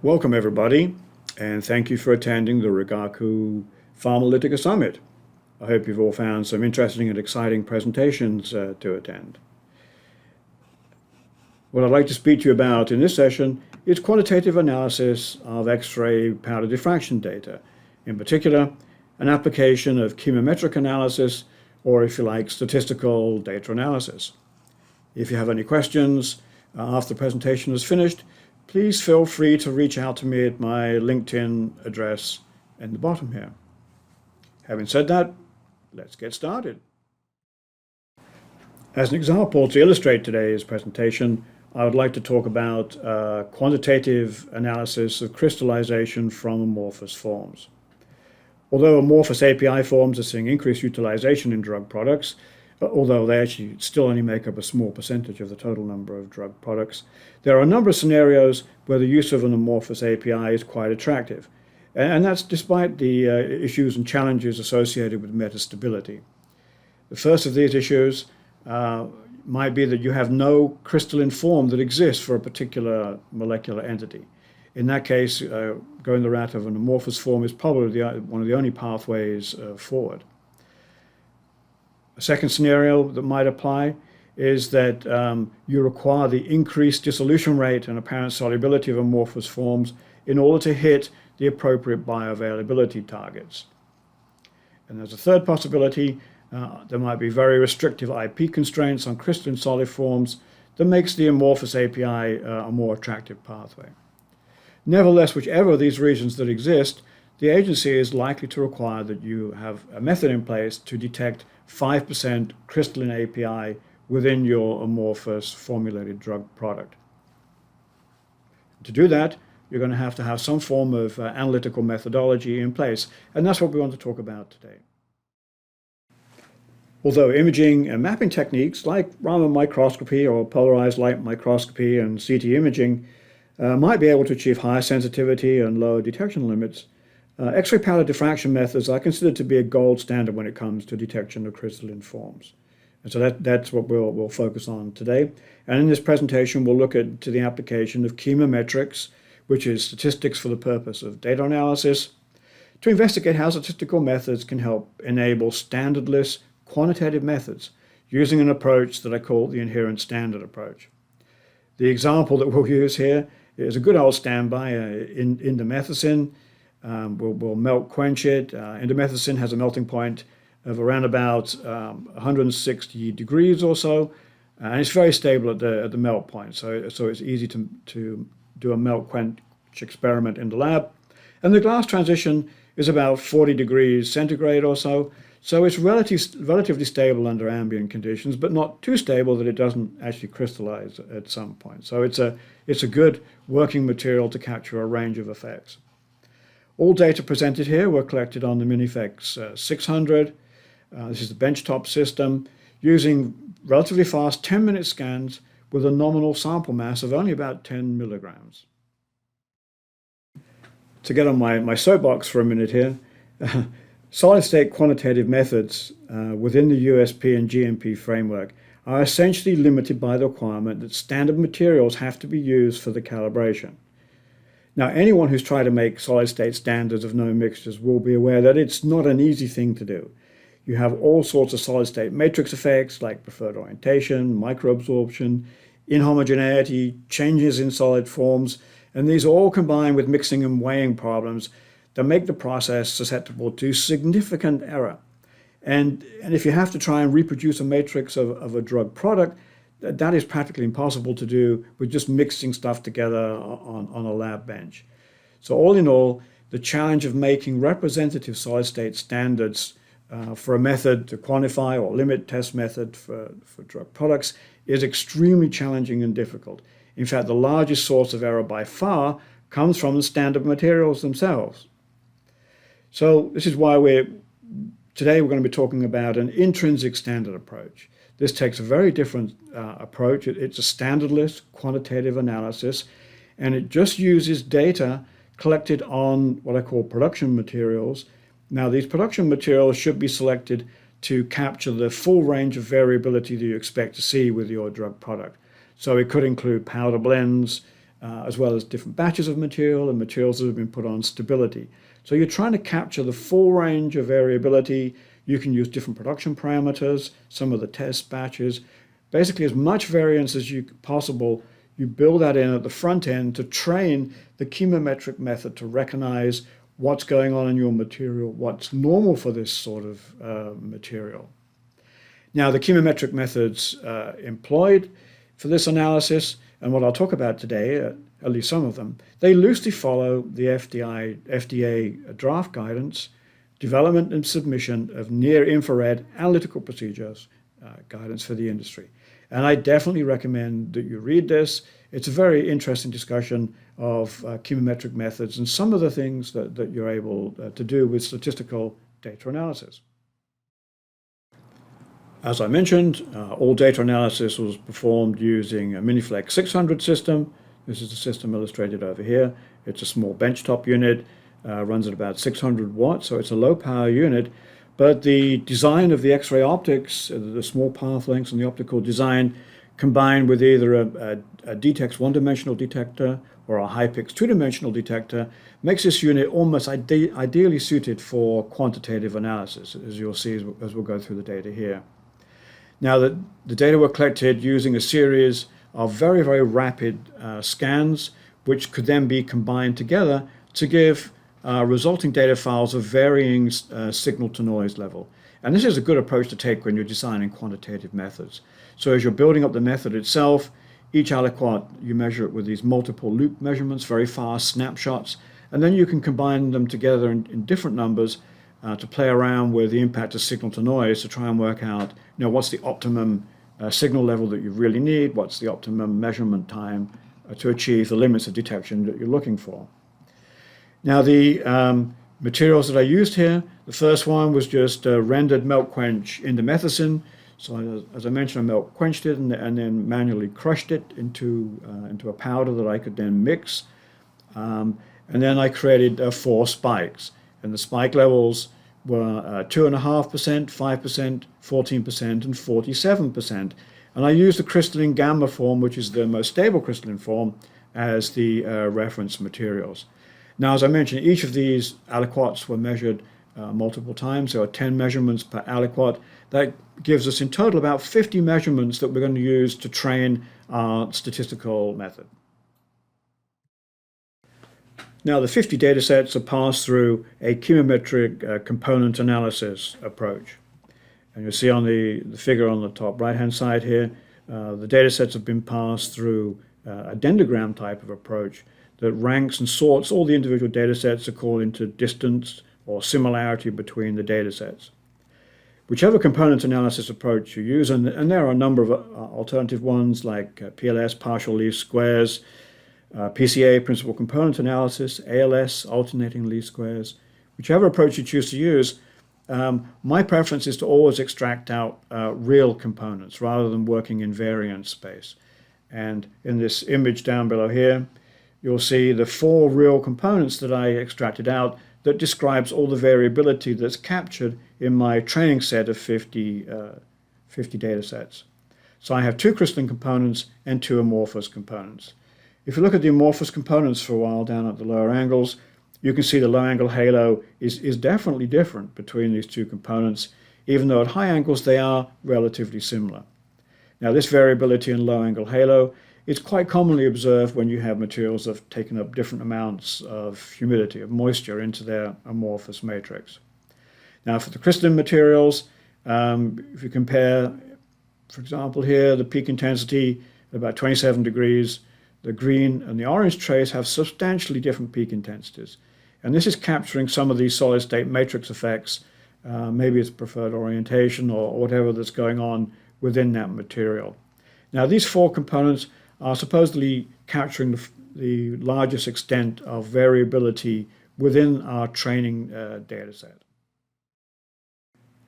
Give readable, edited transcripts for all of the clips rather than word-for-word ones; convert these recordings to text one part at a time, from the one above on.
Welcome everybody, and thank you for attending the Rigaku Pharmalytical Summit. I hope you've all found some interesting and exciting presentations to attend. What I'd like to speak to you about in this session is quantitative analysis of X-ray powder diffraction data. In particular, an application of chemometric analysis, or if you like, statistical data analysis. If you have any questions after the presentation is finished, please feel free to reach out to me at my LinkedIn address in the bottom here. Having said that, let's get started. As an example to illustrate today's presentation, I would like to talk about quantitative analysis of crystallization from amorphous forms. Although amorphous API forms are seeing increased utilization in drug products, although they actually still only make up a small percentage of the total number of drug products, there are a number of scenarios where the use of an amorphous API is quite attractive. And that's despite the issues and challenges associated with metastability. The first of these issues might be that you have no crystalline form that exists for a particular molecular entity. In that case, going the route of an amorphous form is probably one of the only pathways forward. A second scenario that might apply is that you require the increased dissolution rate and apparent solubility of amorphous forms in order to hit the appropriate bioavailability targets. And there's a third possibility. There might be very restrictive IP constraints on crystalline solid forms that makes the amorphous API a more attractive pathway. Nevertheless, whichever of these reasons that exist, the agency is likely to require that you have a method in place to detect 5% crystalline API within your amorphous formulated drug product. To do that, you're going to have some form of analytical methodology in place, and that's what we want to talk about today. Although imaging and mapping techniques like Raman microscopy or polarized light microscopy and CT imaging might be able to achieve higher sensitivity and lower detection limits, X-ray powder diffraction methods are considered to be a gold standard when it comes to detection of crystalline forms. And so that's what we'll focus on today. And in this presentation, we'll look at the application of chemometrics, which is statistics for the purpose of data analysis, to investigate how statistical methods can help enable standardless quantitative methods using an approach that I call the inherent standard approach. The example that we'll use here is a good old standby, indomethacin. We'll melt quench it. Indomethacin has a melting point of around about 160 degrees or so, and it's very stable at the melt point. So it's easy to do a melt quench experiment in the lab. And the glass transition is about 40 degrees centigrade or so. So it's relatively stable under ambient conditions, but not too stable that it doesn't actually crystallize at some point. So it's a good working material to capture a range of effects. All data presented here were collected on the Minifex 600. This is the benchtop system using relatively fast 10-minute scans with a nominal sample mass of only about 10 milligrams. To get on my soapbox for a minute here, solid-state quantitative methods within the USP and GMP framework are essentially limited by the requirement that standard materials have to be used for the calibration. Now, anyone who's tried to make solid-state standards of known mixtures will be aware that it's not an easy thing to do. You have all sorts of solid-state matrix effects like preferred orientation, microabsorption, inhomogeneity, changes in solid forms, and these all combine with mixing and weighing problems that make the process susceptible to significant error. And if you have to try and reproduce a matrix of a drug product, that is practically impossible to do with just mixing stuff together on a lab bench. So all in all, the challenge of making representative solid-state standards for a method to quantify or limit test method for drug products is extremely challenging and difficult. In fact, the largest source of error by far comes from the standard materials themselves. So this is why today we're going to be talking about an intrinsic standard approach. This takes a very different approach. It's a standardless quantitative analysis, and it just uses data collected on what I call production materials. Now, these production materials should be selected to capture the full range of variability that you expect to see with your drug product. So it could include powder blends, as well as different batches of material and materials that have been put on stability. So you're trying to capture the full range of variability. You can use different production parameters, some of the test batches, basically as much variance as possible. You build that in at the front end to train the chemometric method to recognize what's going on in your material, what's normal for this sort of material. Now, the chemometric methods employed for this analysis, and what I'll talk about today, at least some of them, they loosely follow the FDA draft guidance, development and submission of near-infrared analytical procedures guidance for the industry. And I definitely recommend that you read this. It's a very interesting discussion of chemometric methods and some of the things that you're able to do with statistical data analysis. As I mentioned, all data analysis was performed using a Miniflex 600 system. This is the system illustrated over here. It's a small benchtop unit, runs at about 600 watts, so it's a low power unit. But the design of the X-ray optics, the small path lengths and the optical design, combined with either a DTEX one-dimensional detector or a HyPix two-dimensional detector, makes this unit almost ideally suited for quantitative analysis, as you'll see as we'll go through the data here. Now, the data were collected using a series of very, very rapid scans, which could then be combined together to give resulting data files of varying signal-to-noise level. And this is a good approach to take when you're designing quantitative methods. So as you're building up the method itself, each aliquot, you measure it with these multiple loop measurements, very fast snapshots, and then you can combine them together in different numbers to play around with the impact of signal to noise to try and work out, what's the optimum signal level that you really need, what's the optimum measurement time to achieve the limits of detection that you're looking for. Now, the materials that I used here, the first one was just rendered melt quench indomethacin. So as I mentioned, I melt quenched it and then manually crushed it into a powder that I could then mix. And then I created 4 spikes. And the spike levels were 2.5%, 5%, 14%, and 47%. And I used the crystalline gamma form, which is the most stable crystalline form, as the reference materials. Now, as I mentioned, each of these aliquots were measured multiple times. There are 10 measurements per aliquot. That gives us in total about 50 measurements that we're going to use to train our statistical method. Now, the 50 data sets are passed through a chemometric component analysis approach. And you'll see on the figure on the top right-hand side here, the data sets have been passed through a dendrogram type of approach that ranks and sorts all the individual data sets according to distance or similarity between the data sets. Whichever component analysis approach you use, and there are a number of alternative ones like PLS, partial least squares, PCA, principal component analysis, ALS, alternating least squares. Whichever approach you choose to use, my preference is to always extract out real components rather than working in variance space. And in this image down below here, you'll see the 4 real components that I extracted out that describes all the variability that's captured in my training set of 50 data sets. So I have 2 crystalline components and 2 amorphous components. If you look at the amorphous components for a while down at the lower angles, you can see the low angle halo is definitely different between these 2 components, even though at high angles they are relatively similar. Now, this variability in low angle halo is quite commonly observed when you have materials that have taken up different amounts of humidity, of moisture, into their amorphous matrix. Now, for the crystalline materials, if you compare, for example, here, the peak intensity at about 27 degrees, the green and the orange trace have substantially different peak intensities. And this is capturing some of these solid-state matrix effects. Maybe it's preferred orientation or whatever that's going on within that material. Now, these 4 components are supposedly capturing the largest extent of variability within our training data set.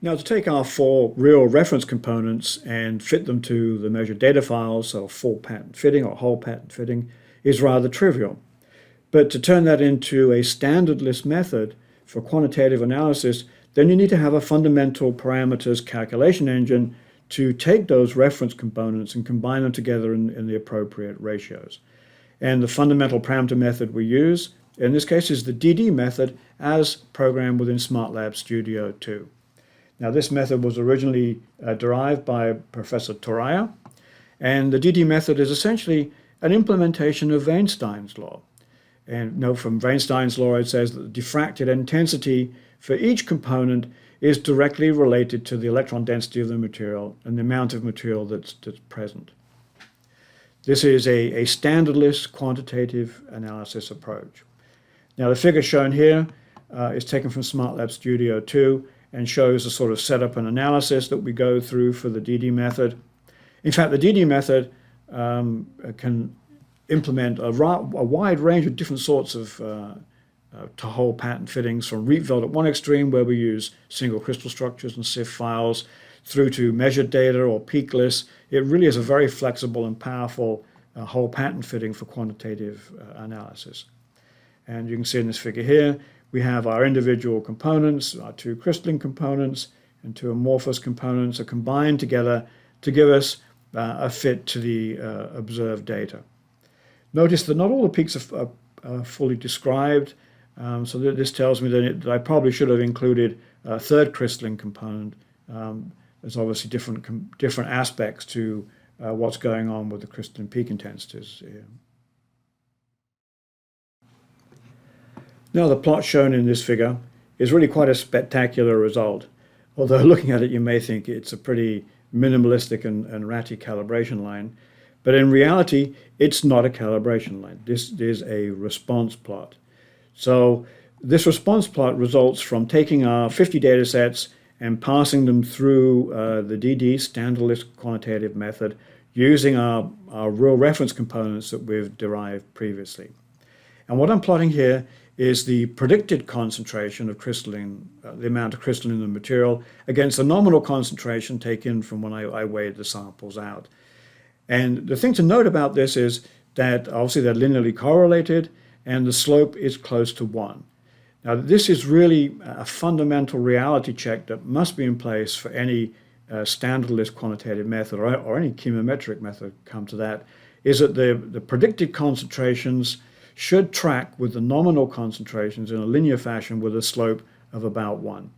Now, to take our 4 real reference components and fit them to the measured data files, so full pattern fitting or whole pattern fitting, is rather trivial. But to turn that into a standardless method for quantitative analysis, then you need to have a fundamental parameters calculation engine to take those reference components and combine them together in the appropriate ratios. And the fundamental parameter method we use, in this case, is the DD method as programmed within SmartLab Studio 2. Now, this method was originally derived by Professor Toraya, and the DD method is essentially an implementation of Weinstein's law. And note from Weinstein's law, it says that the diffracted intensity for each component is directly related to the electron density of the material and the amount of material that's present. This is a standardless quantitative analysis approach. Now, the figure shown here is taken from SmartLab Studio 2 and shows the sort of setup and analysis that we go through for the DD method. In fact, the DD method can implement a wide range of different sorts of to-hole pattern fittings, from Rietveld at one extreme, where we use single crystal structures and CIF files, through to measured data or peakless. It really is a very flexible and powerful hole pattern fitting for quantitative analysis. And you can see in this figure here, we have our individual components, our two crystalline components and two amorphous components are combined together to give us a fit to the observed data. Notice that not all the peaks are fully described, so this tells me that I probably should have included a third crystalline component. There's obviously different aspects to what's going on with the crystalline peak intensities here. Now, the plot shown in this figure is really quite a spectacular result. Although looking at it, you may think it's a pretty minimalistic and ratty calibration line. But in reality, it's not a calibration line. This is a response plot. So this response plot results from taking our 50 data sets and passing them through the DD, standardless quantitative method, using our real reference components that we've derived previously. And what I'm plotting here is the predicted concentration of crystalline, the amount of crystalline in the material, against the nominal concentration taken from when I weighed the samples out. And the thing to note about this is that obviously they're linearly correlated and the slope is close to 1. Now, this is really a fundamental reality check that must be in place for any standardless quantitative method or any chemometric method, come to that, is that the predicted concentrations should track with the nominal concentrations in a linear fashion with a slope of about 1.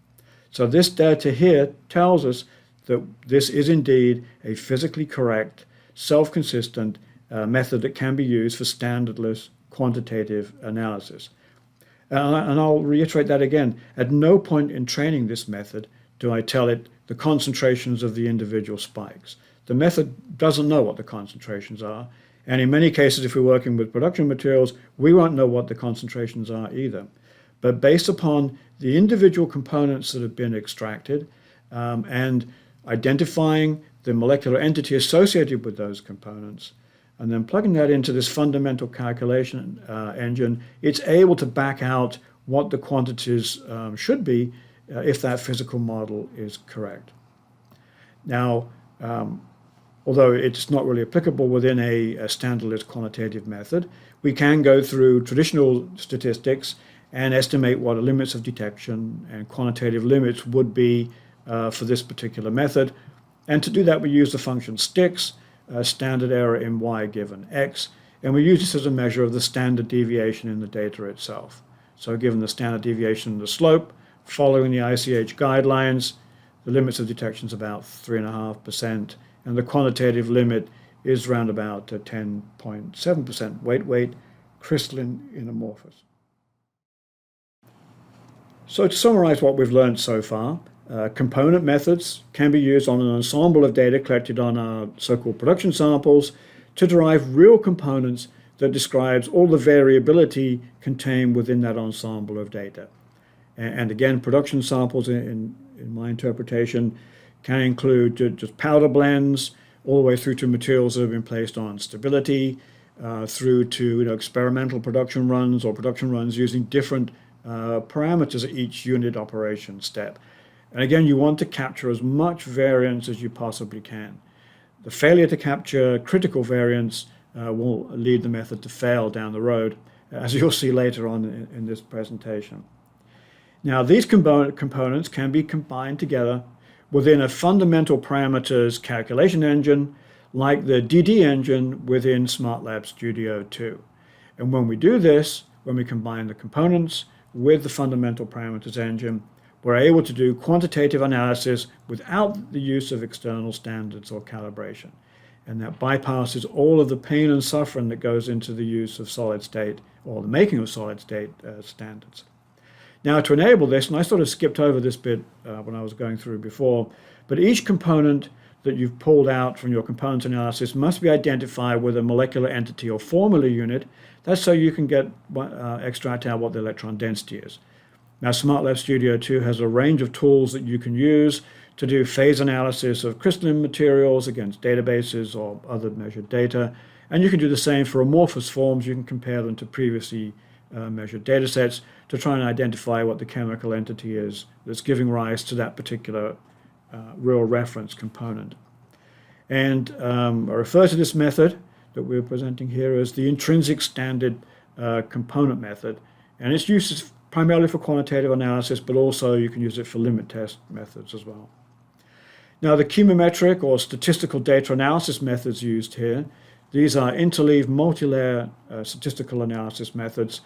So this data here tells us that this is indeed a physically correct, self-consistent method that can be used for standardless quantitative analysis. And I'll reiterate that again. At no point in training this method do I tell it the concentrations of the individual spikes. The method doesn't know what the concentrations are. And in many cases, if we're working with production materials, we won't know what the concentrations are either. But based upon the individual components that have been extracted and identifying the molecular entity associated with those components, and then plugging that into this fundamental calculation engine, it's able to back out what the quantities should be if that physical model is correct. Now, although it's not really applicable within a standardless quantitative method, we can go through traditional statistics and estimate what the limits of detection and quantitative limits would be for this particular method. And to do that, we use the function STIX, standard error in y given x, and we use this as a measure of the standard deviation in the data itself. So given the standard deviation in the slope, following the ICH guidelines, the limits of detection is about 3.5%, and the quantitative limit is around about 10.7% weight crystalline in amorphous. So to summarize what we've learned so far, component methods can be used on an ensemble of data collected on our so-called production samples to derive real components that describes all the variability contained within that ensemble of data. And again, production samples, in my interpretation, can include just powder blends, all the way through to materials that have been placed on stability, through to experimental production runs or production runs using different parameters at each unit operation step. And again, you want to capture as much variance as you possibly can. The failure to capture critical variance will lead the method to fail down the road, as you'll see later on in this presentation. Now, these components can be combined together within a fundamental parameters calculation engine, like the DD engine within SmartLab Studio 2. And when we do this, when we combine the components with the fundamental parameters engine, we're able to do quantitative analysis without the use of external standards or calibration. And that bypasses all of the pain and suffering that goes into the use of solid state or the making of solid state standards. Now, to enable this, and I sort of skipped over this bit when I was going through before, but each component that you've pulled out from your component analysis must be identified with a molecular entity or formula unit. That's so you can get extract out what the electron density is. Now, SmartLab Studio 2 has a range of tools that you can use to do phase analysis of crystalline materials against databases or other measured data. And you can do the same for amorphous forms. You can compare them to previously measured data sets to try and identify what the chemical entity is that's giving rise to that particular real reference component. And I refer to this method that we're presenting here as the intrinsic standard component method. And its use is primarily for quantitative analysis, but also you can use it for limit test methods as well. Now, the chemometric or statistical data analysis methods used here, these are interleaved multi-layer statistical analysis methods.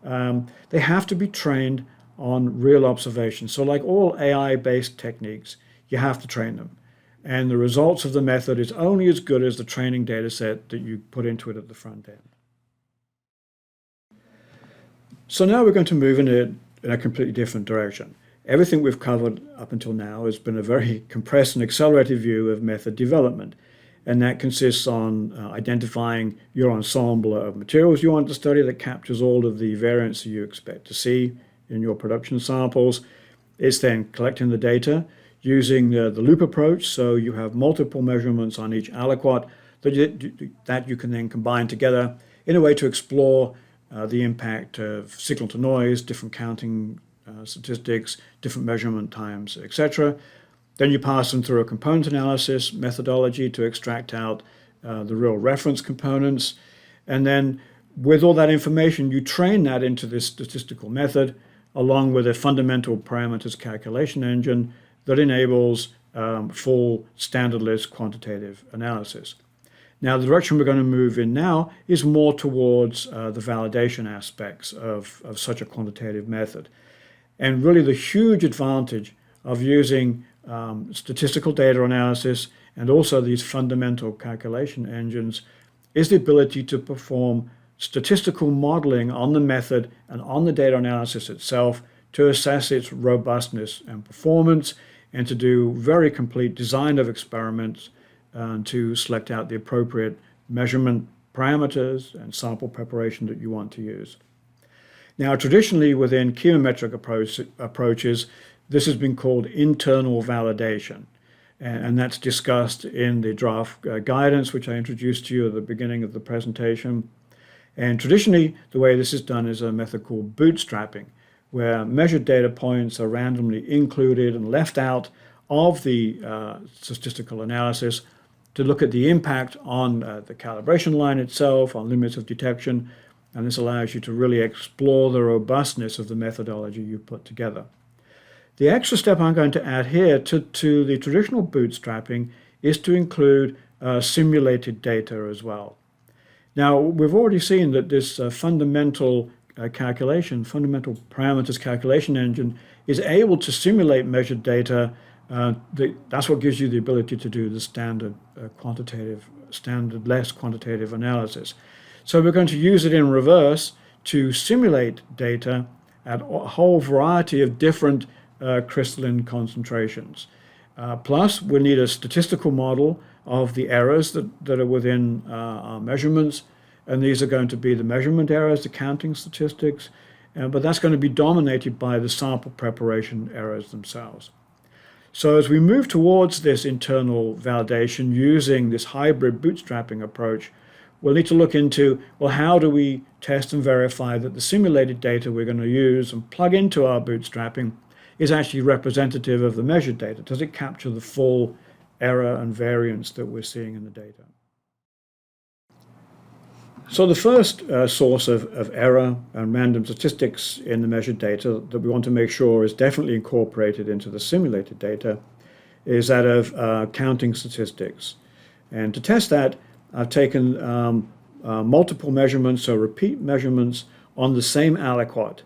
They have to be trained on real observations. So like all AI-based techniques, you have to train them. And the results of the method is only as good as the training data set that you put into it at the front end. So now we're going to move in a completely different direction. Everything we've covered up until now has been a very compressed and accelerated view of method development. And that consists on identifying your ensemble of materials you want to study that captures all of the variance you expect to see in your production samples. It's then collecting the data using the loop approach, so you have multiple measurements on each aliquot that you can then combine together in a way to explore the impact of signal to noise, different counting statistics, different measurement times, etc. Then you pass them through a component analysis methodology to extract out the real reference components. And then with all that information, you train that into this statistical method along with a fundamental parameters calculation engine that enables full standardless quantitative analysis. Now, the direction we're going to move in now is more towards the validation aspects of such a quantitative method. And really the huge advantage of using statistical data analysis and also these fundamental calculation engines is the ability to perform statistical modeling on the method and on the data analysis itself to assess its robustness and performance and to do very complete design of experiments to select out the appropriate measurement parameters and sample preparation that you want to use. Now, traditionally within chemometric approaches, this has been called internal validation. And that's discussed in the draft guidance, which I introduced to you at the beginning of the presentation. And traditionally, the way this is done is a method called bootstrapping, where measured data points are randomly included and left out of the statistical analysis to look at the impact on the calibration line itself, on limits of detection, and this allows you to really explore the robustness of the methodology you put together. The extra step I'm going to add here to the traditional bootstrapping is to include simulated data as well. Now, we've already seen that this fundamental parameters calculation engine is able to simulate measured data. That's what gives you the ability to do the standardless quantitative analysis. So we're going to use it in reverse to simulate data at a whole variety of different crystalline concentrations. Plus, we need a statistical model of the errors that are within our measurements. And these are going to be the measurement errors, the counting statistics, but that's going to be dominated by the sample preparation errors themselves. So as we move towards this internal validation using this hybrid bootstrapping approach, we'll need to look into, well, how do we test and verify that the simulated data we're going to use and plug into our bootstrapping is actually representative of the measured data? Does it capture the full error and variance that we're seeing in the data? So the first source of error and random statistics in the measured data that we want to make sure is definitely incorporated into the simulated data is that of counting statistics. And to test that, I've taken multiple measurements, so repeat measurements on the same aliquot.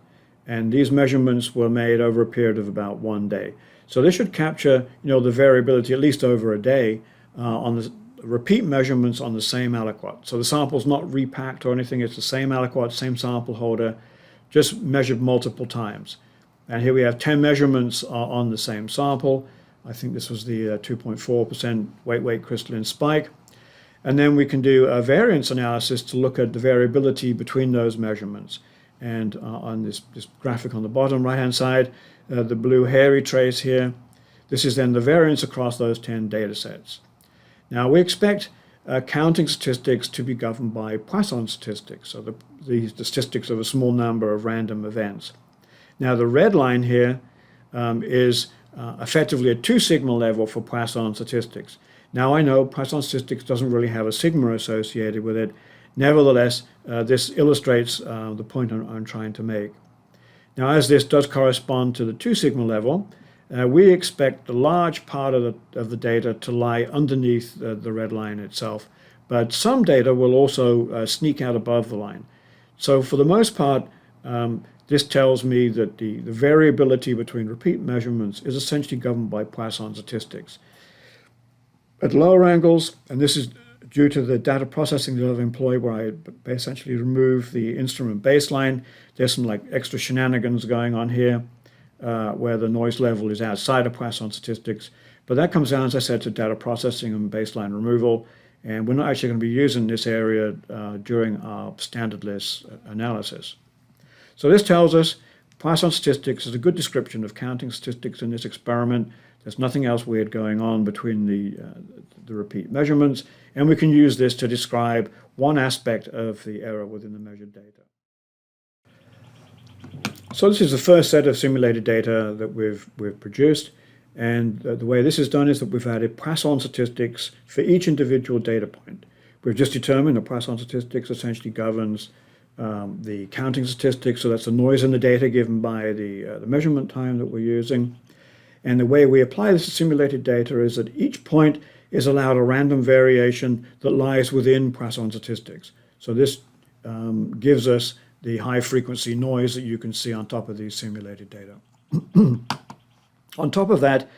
And these measurements were made over a period of about 1 day. So this should capture, the variability at least over a day on the repeat measurements on the same aliquot. So the sample's not repacked or anything. It's the same aliquot, same sample holder, just measured multiple times. And here we have 10 measurements on the same sample. I think this was the 2.4% weight crystalline spike. And then we can do a variance analysis to look at the variability between those measurements. And on this graphic on the bottom right-hand side, the blue hairy trace here, this is then the variance across those 10 data sets. Now we expect counting statistics to be governed by Poisson statistics, so the statistics of a small number of random events. Now the red line here is effectively a 2 sigma level for Poisson statistics. Now I know Poisson statistics doesn't really have a sigma associated with it. Nevertheless, this illustrates the point I'm trying to make. Now, as this does correspond to the 2 sigma level, we expect the large part of the data to lie underneath the red line itself, but some data will also sneak out above the line. So for the most part, this tells me that the variability between repeat measurements is essentially governed by Poisson statistics. At lower angles, and this is due to the data processing that I've employed, where I essentially remove the instrument baseline, there's some extra shenanigans going on here where the noise level is outside of Poisson statistics. But that comes down, as I said, to data processing and baseline removal. And we're not actually going to be using this area during our standardless analysis. So this tells us Poisson statistics is a good description of counting statistics in this experiment. There's nothing else weird going on between the repeat measurements, and we can use this to describe one aspect of the error within the measured data. So this is the first set of simulated data that we've produced, and the way this is done is that we've added Poisson statistics for each individual data point. We've just determined that Poisson statistics essentially governs the counting statistics, so that's the noise in the data given by the measurement time that we're using. And the way we apply this to simulated data is that each point is allowed a random variation that lies within Poisson statistics. So this gives us the high frequency noise that you can see on top of these simulated data. On top of that,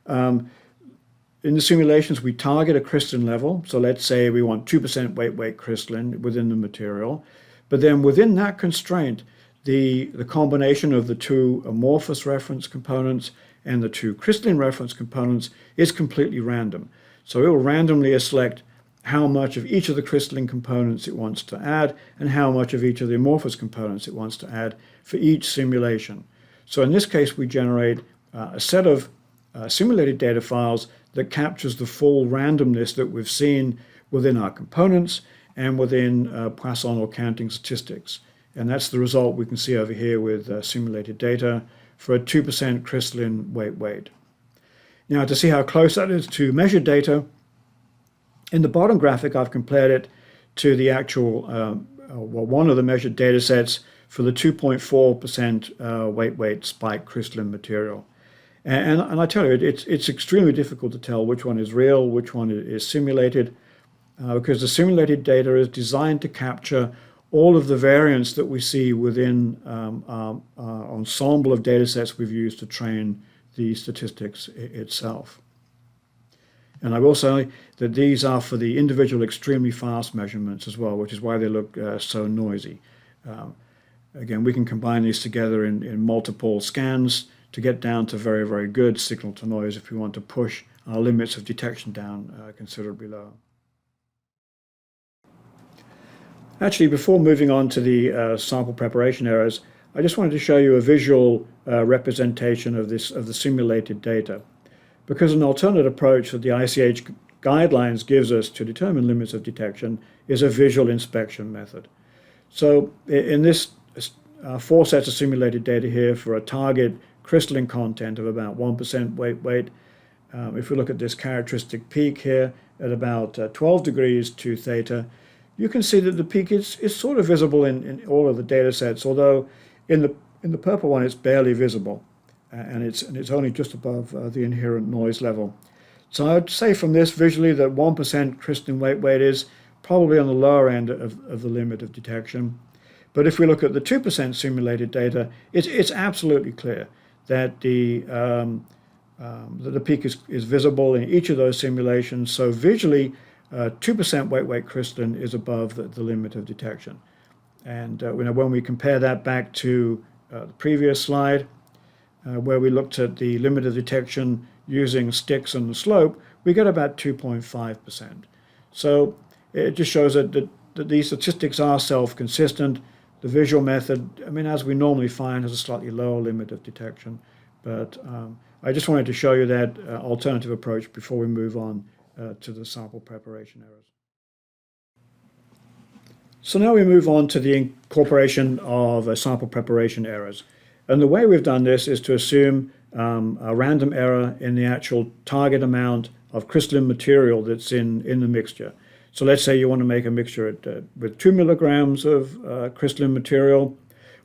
in the simulations, we target a crystalline level. So let's say we want 2% weight crystalline within the material. But then within that constraint, the combination of the 2 amorphous reference components and the 2 crystalline reference components is completely random. So it will randomly select how much of each of the crystalline components it wants to add and how much of each of the amorphous components it wants to add for each simulation. So in this case, we generate a set of simulated data files that captures the full randomness that we've seen within our components and within Poisson or counting statistics. And that's the result we can see over here with simulated data for a 2% crystalline weight. Now, to see how close that is to measured data, in the bottom graphic, I've compared it to the actual, one of the measured data sets for the 2.4% weight spike crystalline material. And I tell you, it's extremely difficult to tell which one is real, which one is simulated, because the simulated data is designed to capture all of the variance that we see within our ensemble of data sets we've used to train the statistics itself. And I will say that these are for the individual extremely fast measurements as well, which is why they look so noisy. Again, we can combine these together in multiple scans to get down to very, very good signal to noise if we want to push our limits of detection down considerably lower. Actually, before moving on to the sample preparation errors, I just wanted to show you a visual representation of the simulated data. Because an alternate approach that the ICH guidelines gives us to determine limits of detection is a visual inspection method. So in this 4 sets of simulated data here for a target crystalline content of about 1% weight, if we look at this characteristic peak here at about 12 degrees to theta, you can see that the peak is sort of visible in all of the data sets, although in the purple one it's barely visible, and it's only just above the inherent noise level. So I would say from this visually that 1% crystalline weight is probably on the lower end of the limit of detection. But if we look at the 2% simulated data, it's absolutely clear that the peak is visible in each of those simulations. So visually, 2% weight crystalline is above the limit of detection. And when we compare that back to the previous slide, where we looked at the limit of detection using sticks and the slope, we get about 2.5%. So it just shows that these statistics are self-consistent. The visual method, I mean, as we normally find, has a slightly lower limit of detection. But I just wanted to show you that alternative approach before we move on to the sample preparation errors. So now we move on to the incorporation of sample preparation errors. And the way we've done this is to assume a random error in the actual target amount of crystalline material that's in the mixture. So let's say you want to make a mixture with 2 milligrams of crystalline material.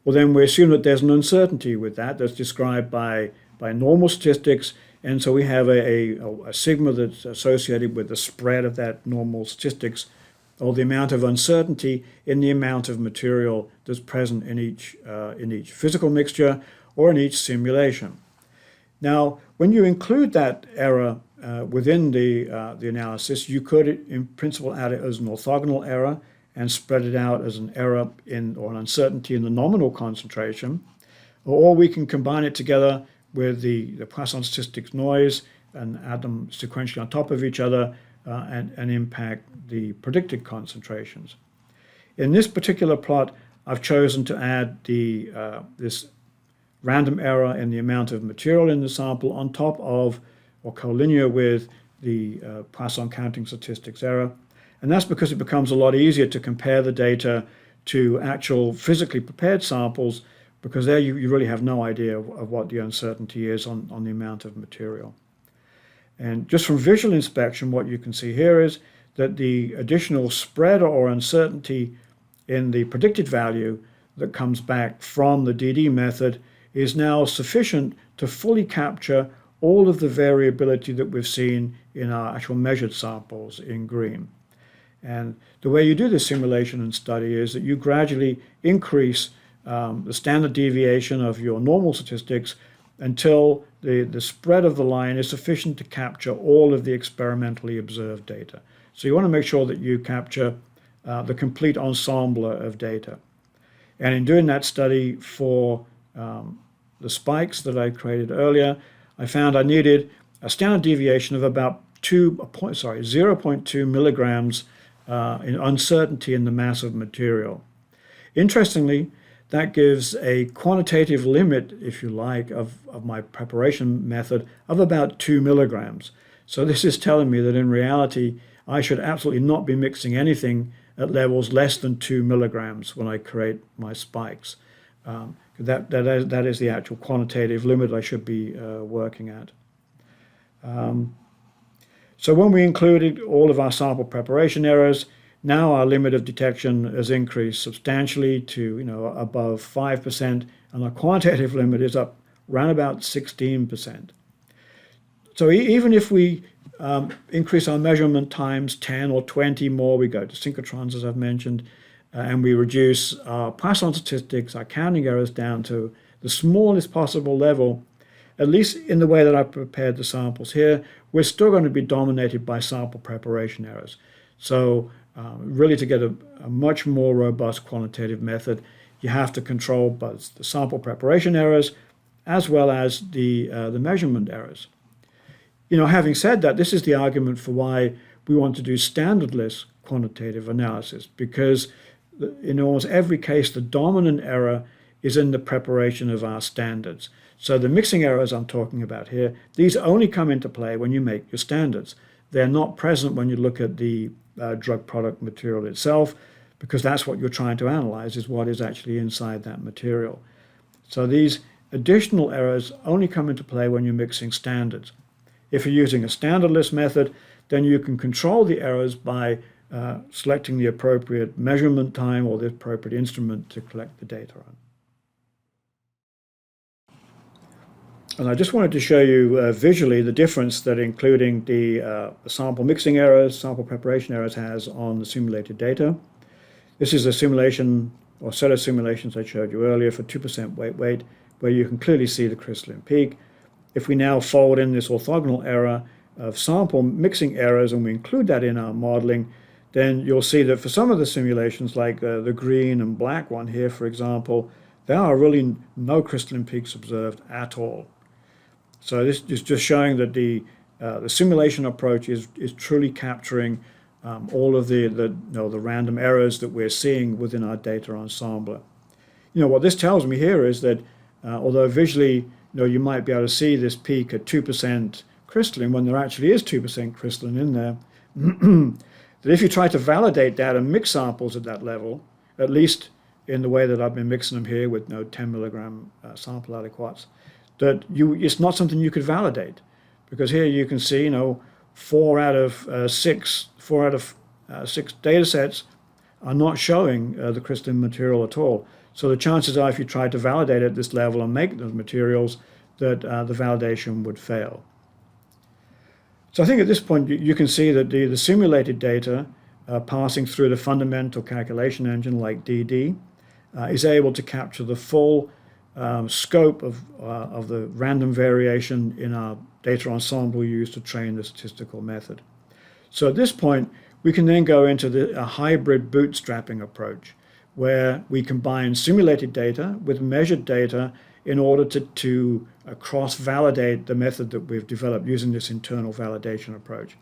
Well, then we assume that there's an uncertainty with that that's described by normal statistics. And so we have a sigma that's associated with the spread of that normal statistics, or the amount of uncertainty in the amount of material that's present in each physical mixture or in each simulation. Now, when you include that error within the analysis, you could, in principle, add it as an orthogonal error and spread it out as an error or an uncertainty in the nominal concentration, or we can combine it together with the Poisson statistics noise and add them sequentially on top of each other and impact the predicted concentrations. In this particular plot, I've chosen to add this random error in the amount of material in the sample on top of or collinear with the Poisson counting statistics error. And that's because it becomes a lot easier to compare the data to actual physically prepared samples, because there you really have no idea of what the uncertainty is on the amount of material. And just from visual inspection, what you can see here is that the additional spread or uncertainty in the predicted value that comes back from the DD method is now sufficient to fully capture all of the variability that we've seen in our actual measured samples in green. And the way you do this simulation and study is that you gradually increase the standard deviation of your normal statistics until the spread of the line is sufficient to capture all of the experimentally observed data. So you want to make sure that you capture the complete ensemble of data. And in doing that study for the spikes that I created earlier, I found I needed a standard deviation of about 0.2 milligrams in uncertainty in the mass of material. Interestingly, that gives a quantitative limit, if you like, of my preparation method of about 2 milligrams. So this is telling me that in reality, I should absolutely not be mixing anything at levels less than 2 milligrams when I create my spikes. That is the actual quantitative limit I should be working at. So when we included all of our sample preparation errors, now our limit of detection has increased substantially to above 5%, and our quantitative limit is up around about 16%. So even if we increase our measurement times 10 or 20 more, we go to synchrotrons, as I've mentioned, and we reduce our Poisson statistics, our counting errors down to the smallest possible level, at least in the way that I prepared the samples here, we're still going to be dominated by sample preparation errors. So really, to get a much more robust quantitative method, you have to control both the sample preparation errors as well as the measurement errors. Having said that, this is the argument for why we want to do standardless quantitative analysis, because in almost every case, the dominant error is in the preparation of our standards. So the mixing errors I'm talking about here, these only come into play when you make your standards. They're not present when you look at the drug product material itself, because that's what you're trying to analyze, is what is actually inside that material. So these additional errors only come into play when you're mixing standards. If you're using a standardless method, then you can control the errors by selecting the appropriate measurement time or the appropriate instrument to collect the data on. And I just wanted to show you visually the difference that including the sample mixing errors, sample preparation errors has on the simulated data. This is a simulation or set of simulations I showed you earlier for 2% weight, where you can clearly see the crystalline peak. If we now fold in this orthogonal error of sample mixing errors and we include that in our modeling, then you'll see that for some of the simulations, like the green and black one here, for example, there are really no crystalline peaks observed at all. So this is just showing that the simulation approach is truly capturing all of the random errors that we're seeing within our data ensembler. What this tells me here is that although visually you might be able to see this peak at 2% crystalline when there actually is 2% crystalline in there, that if you try to validate that and mix samples at that level, at least in the way that I've been mixing them here with 10 milligram sample aliquots, that it's not something you could validate, because here you can see 4 out of 6 data sets are not showing the crystalline material at all. So the chances are, if you tried to validate at this level and make those materials, that the validation would fail. So I think at this point you can see that the simulated data passing through the fundamental calculation engine like DD is able to capture the full scope of the random variation in our data ensemble used to train the statistical method. So at this point, we can then go into a hybrid bootstrapping approach, where we combine simulated data with measured data in order to cross-validate the method that we've developed using this internal validation approach.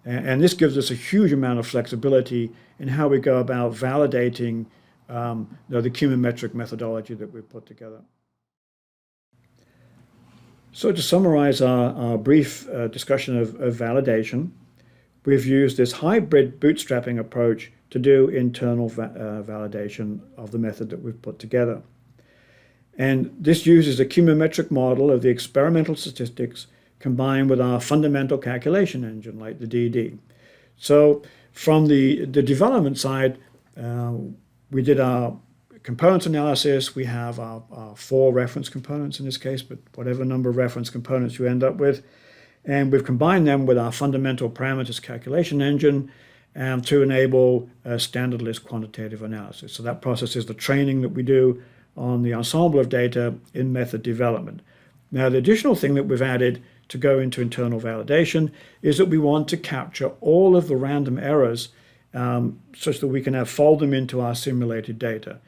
And this gives us a huge amount of flexibility in how we go about validating the chemometric methodology that we've put together. So to summarize our brief discussion of validation, we've used this hybrid bootstrapping approach to do internal validation of the method that we've put together. And this uses a chemometric model of the experimental statistics combined with our fundamental calculation engine, like the DD. So from the development side, we did our components analysis. We have our 4 reference components in this case, but whatever number of reference components you end up with. And we've combined them with our fundamental parameters calculation engine to enable standardless quantitative analysis. So that process is the training that we do on the ensemble of data in method development. Now, the additional thing that we've added to go into internal validation is that we want to capture all of the random errors such that we can fold them into our simulated data.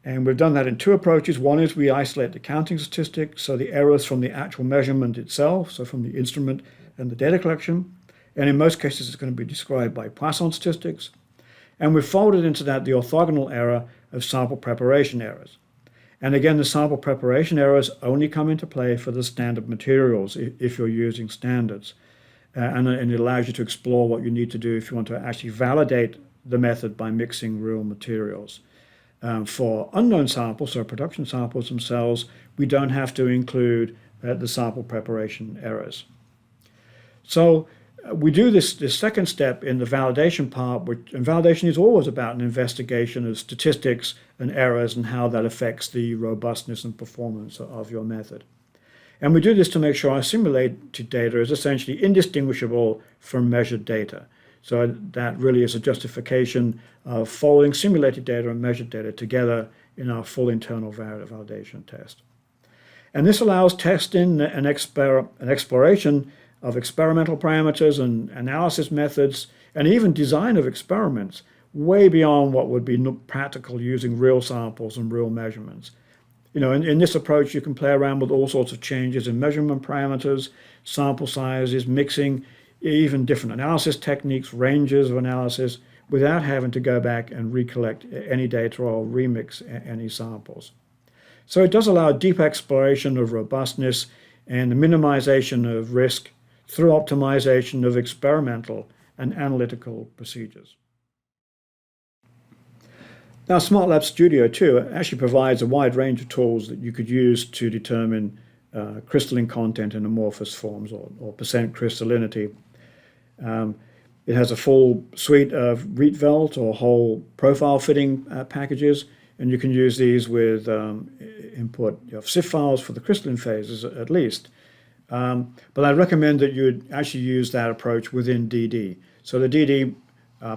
And we've done that in 2 approaches. One is we isolate the counting statistics, so the errors from the actual measurement itself, so from the instrument and the data collection. And in most cases, it's going to be described by Poisson statistics. And we've folded into that the orthogonal error of sample preparation errors. And again, the sample preparation errors only come into play for the standard materials if you're using standards. And it allows you to explore what you need to do if you want to actually validate the method by mixing real materials. For unknown samples, or production samples themselves, we don't have to include the sample preparation errors. So we do this second step in the validation part, and validation is always about an investigation of statistics and errors and how that affects the robustness and performance of your method. And we do this to make sure our simulated data is essentially indistinguishable from measured data. So that really is a justification of folding simulated data and measured data together in our full internal validation test. And this allows testing and exploration of experimental parameters and analysis methods, and even design of experiments way beyond what would be practical using real samples and real measurements. In this approach, you can play around with all sorts of changes in measurement parameters, sample sizes, mixing, even different analysis techniques, ranges of analysis, without having to go back and recollect any data or remix any samples. So it does allow deep exploration of robustness and the minimization of risk through optimization of experimental and analytical procedures. Now, SmartLab Studio 2 actually provides a wide range of tools that you could use to determine crystalline content in amorphous forms or percent crystallinity. It has a full suite of Rietveld or whole profile fitting packages, and you can use these with input your CIF files for the crystalline phases at least. But I recommend that you would actually use that approach within DD. So the DD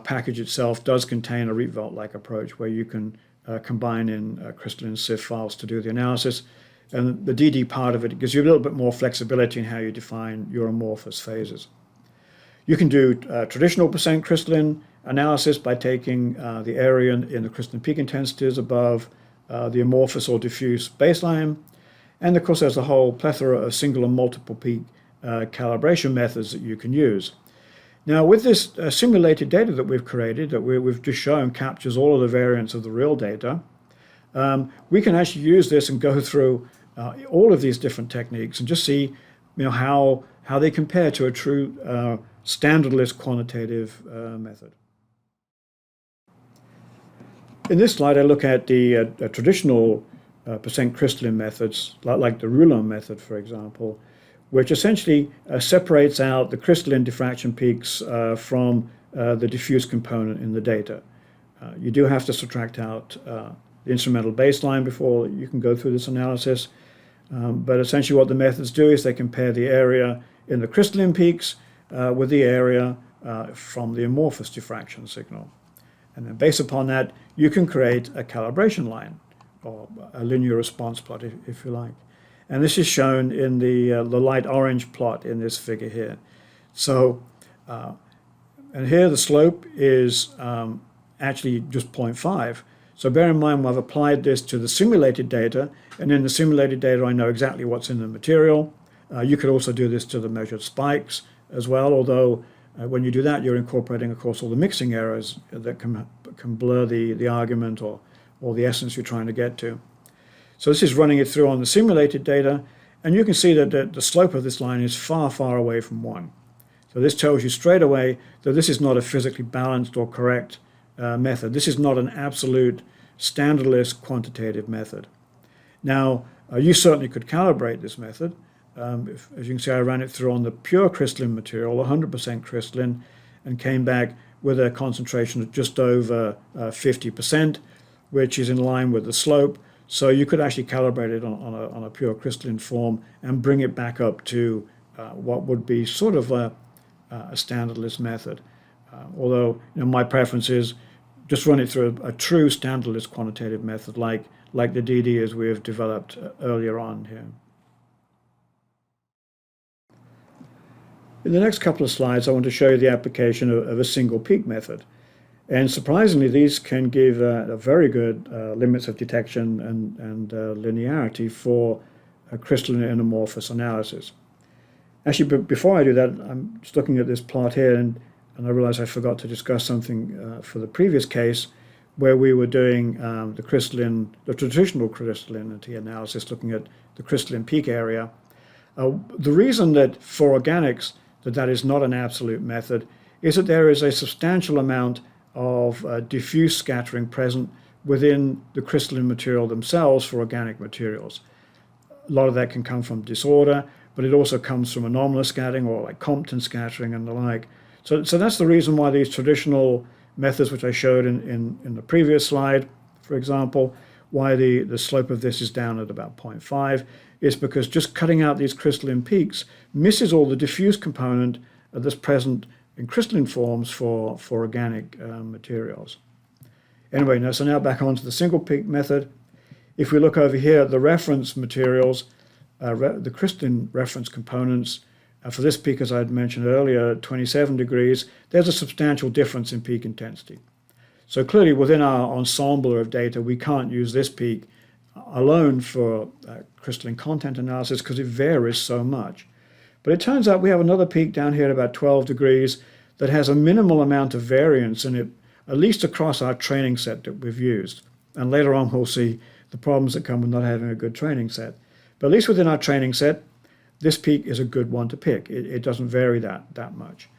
package itself does contain a Rietveld-like approach where you can combine in crystalline CIF files to do the analysis. And the DD part of it gives you a little bit more flexibility in how you define your amorphous phases. You can do traditional percent crystalline analysis by taking the area in the crystalline peak intensities above the amorphous or diffuse baseline. And of course, there's a whole plethora of single and multiple peak calibration methods that you can use. Now, with this simulated data that we've created, that we've just shown captures all of the variance of the real data, we can actually use this and go through all of these different techniques and just see, how they compare to a true standardless quantitative method. In this slide, I look at the traditional percent crystalline methods, like the Rouleau method, for example, which essentially separates out the crystalline diffraction peaks from the diffuse component in the data. You do have to subtract out the instrumental baseline before you can go through this analysis. But essentially what the methods do is they compare the area in the crystalline peaks with the area from the amorphous diffraction signal. And then based upon that, you can create a calibration line, or a linear response plot, if you like. And this is shown in the light orange plot in this figure here. So, and here the slope is actually just 0.5. So bear in mind, I've applied this to the simulated data, and in the simulated data, I know exactly what's in the material. You could also do this to the measured spikes as well, although when you do that, you're incorporating, of course, all the mixing errors that can blur the argument or the essence you're trying to get to. So this is running it through on the simulated data, and you can see that the slope of this line is far, far away from 1. So this tells you straight away that this is not a physically balanced or correct method. This is not an absolute standardless quantitative method. Now, you certainly could calibrate this method. As you can see, I ran it through on the pure crystalline material, 100% crystalline, and came back with a concentration of just over 50%, which is in line with the slope. So you could actually calibrate it on a pure crystalline form and bring it back up to what would be sort of a standardless method. Although my preference is just run it through a true standardless quantitative method like the DD as we have developed earlier on here. In the next couple of slides, I want to show you the application of a single peak method. And surprisingly, these can give a very good limits of detection and linearity for a crystalline and amorphous analysis. Actually, before I do that, I'm just looking at this plot here, and I realize I forgot to discuss something for the previous case where we were doing the traditional crystallinity analysis, looking at the crystalline peak area. The reason that for organics that is not an absolute method is that there is a substantial amount of diffuse scattering present within the crystalline material themselves for organic materials. A lot of that can come from disorder, but it also comes from anomalous scattering or like Compton scattering and the like. So that's the reason why these traditional methods, which I showed in the previous slide, for example, why the slope of this is down at about 0.5, is because just cutting out these crystalline peaks misses all the diffuse component that's present in crystalline forms for organic materials. Anyway, so now back onto the single peak method. If we look over here at the reference materials, the crystalline reference components, for this peak, as I had mentioned earlier, at 27 degrees, there's a substantial difference in peak intensity. So clearly within our ensemble of data, we can't use this peak alone for crystalline content analysis because it varies so much. But it turns out we have another peak down here at about 12 degrees that has a minimal amount of variance in it, at least across our training set that we've used. And later on, we'll see the problems that come with not having a good training set. But at least within our training set, this peak is a good one to pick. It doesn't vary that much.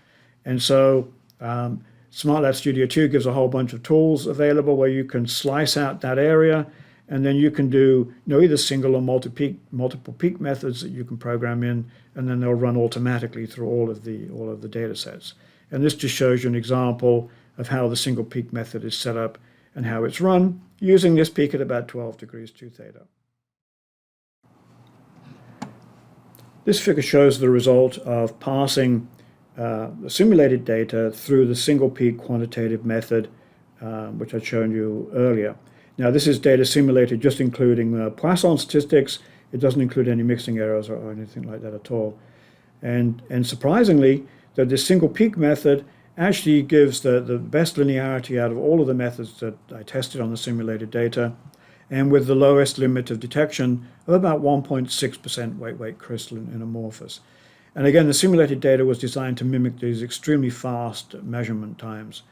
And so SmartLab Studio 2 gives a whole bunch of tools available where you can slice out that area, and then you can do either single or multiple peak methods that you can program in, and then they'll run automatically through all of the data sets. And this just shows you an example of how the single peak method is set up and how it's run using this peak at about 12 degrees 2 theta. This figure shows the result of passing the simulated data through the single peak quantitative method, which I'd shown you earlier. Now, this is data simulated just including Poisson statistics. It doesn't include any mixing errors or anything like that at all. And surprisingly, that this single peak method actually gives the best linearity out of all of the methods that I tested on the simulated data, and with the lowest limit of detection of about 1.6% weight crystalline in amorphous. And again, the simulated data was designed to mimic these extremely fast measurement times.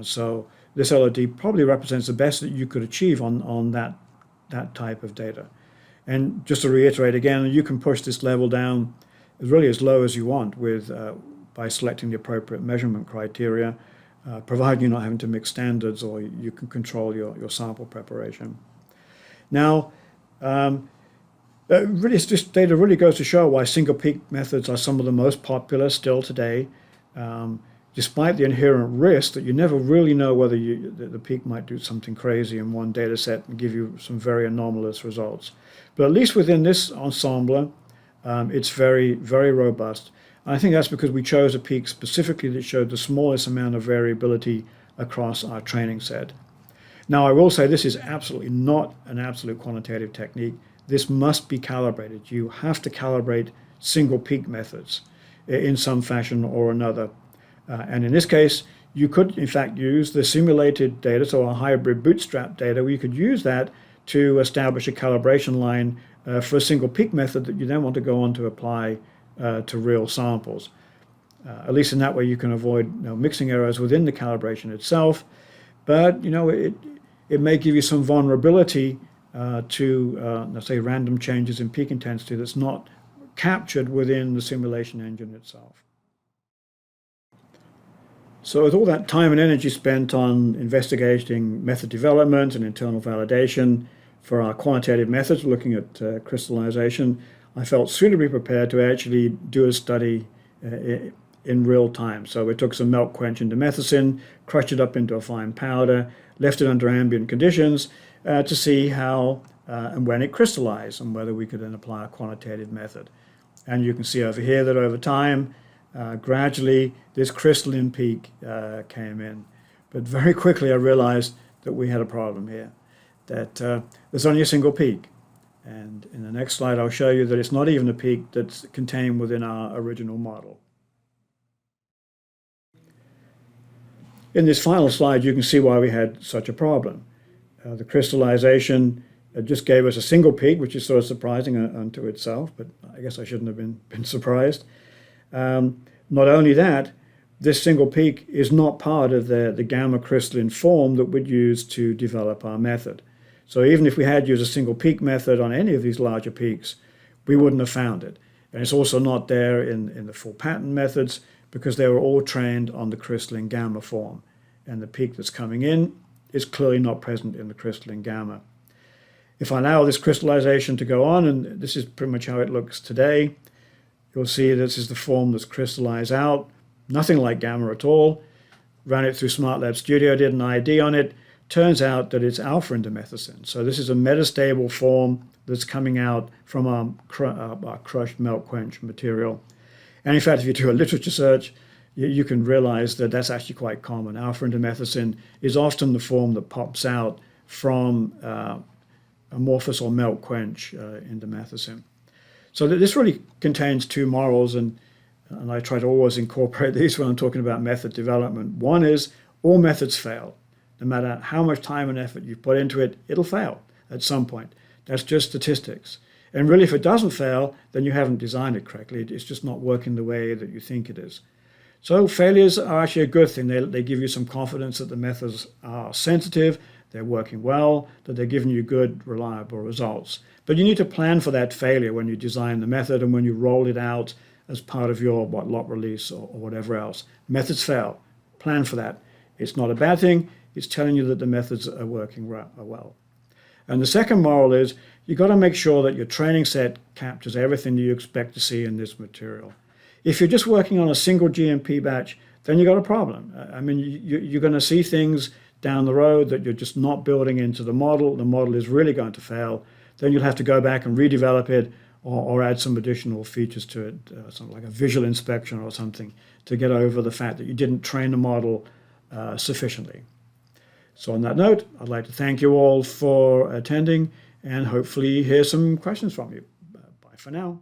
So this LOD probably represents the best that you could achieve on that type of data. And just to reiterate again, you can push this level down really as low as you want with by selecting the appropriate measurement criteria, provided you're not having to mix standards, or you can control your sample preparation. Now, this data really goes to show why single peak methods are some of the most popular still today, despite the inherent risk that you never really know whether the peak might do something crazy in one data set and give you some very anomalous results. But at least within this ensemble, it's very, very robust. And I think that's because we chose a peak specifically that showed the smallest amount of variability across our training set. Now, I will say this is absolutely not an absolute quantitative technique. This must be calibrated. You have to calibrate single peak methods in some fashion or another. And in this case, you could, in fact, use the simulated data, so a hybrid bootstrap data, where you could use that to establish a calibration line for a single peak method that you then want to go on to apply to real samples. At least in that way, you can avoid mixing errors within the calibration itself. But it may give you some vulnerability to, let's say, random changes in peak intensity that's not captured within the simulation engine itself. So with all that time and energy spent on investigating method development and internal validation for our quantitative methods, looking at crystallization, I felt suitably prepared to actually do a study in real time. So we took some milk quench indomethacin, crushed it up into a fine powder, left it under ambient conditions to see how and when it crystallized, and whether we could then apply a quantitative method. And you can see over here that over time, gradually this crystalline peak came in. But very quickly I realized that we had a problem here, that there's only a single peak. And in the next slide, I'll show you that it's not even a peak that's contained within our original model. In this final slide, you can see why we had such a problem. The crystallization just gave us a single peak, which is sort of surprising unto itself, but I guess I shouldn't have been surprised. Not only that, this single peak is not part of the gamma crystalline form that we'd use to develop our method. So even if we had used a single peak method on any of these larger peaks, we wouldn't have found it. And it's also not there in the full pattern methods, because they were all trained on the crystalline gamma form. And the peak that's coming in is clearly not present in the crystalline gamma. If I allow this crystallization to go on, and this is pretty much how it looks today, you'll see this is the form that's crystallized out, nothing like gamma at all. Ran it through SmartLab Studio, did an ID on it. Turns out that it's alpha indomethacin. So this is a metastable form that's coming out from our crushed milk quench material. And in fact, if you do a literature search, you can realize that that's actually quite common. Alpha indomethacin is often the form that pops out from amorphous or milk quench indomethacin. So this really contains two morals, and I try to always incorporate these when I'm talking about method development. One is all methods fail. No matter how much time and effort you put into it, it'll fail at some point. That's just statistics. And really, if it doesn't fail, then you haven't designed it correctly. It's just not working the way that you think it is. So failures are actually a good thing. They give you some confidence that the methods are sensitive, they're working well, that they're giving you good, reliable results. But you need to plan for that failure when you design the method and when you roll it out as part of your lot release or whatever else. Methods fail. Plan for that. It's not a bad thing. It's telling you that the methods are working well. And the second moral is you've got to make sure that your training set captures everything that you expect to see in this material. If you're just working on a single GMP batch, then you've got a problem. I mean, you're going to see things down the road that you're just not building into the model. The model is really going to fail. Then you'll have to go back and redevelop it, or add some additional features to it, something like a visual inspection or something, to get over the fact that you didn't train the model sufficiently. So on that note, I'd like to thank you all for attending and hopefully hear some questions from you. Bye for now.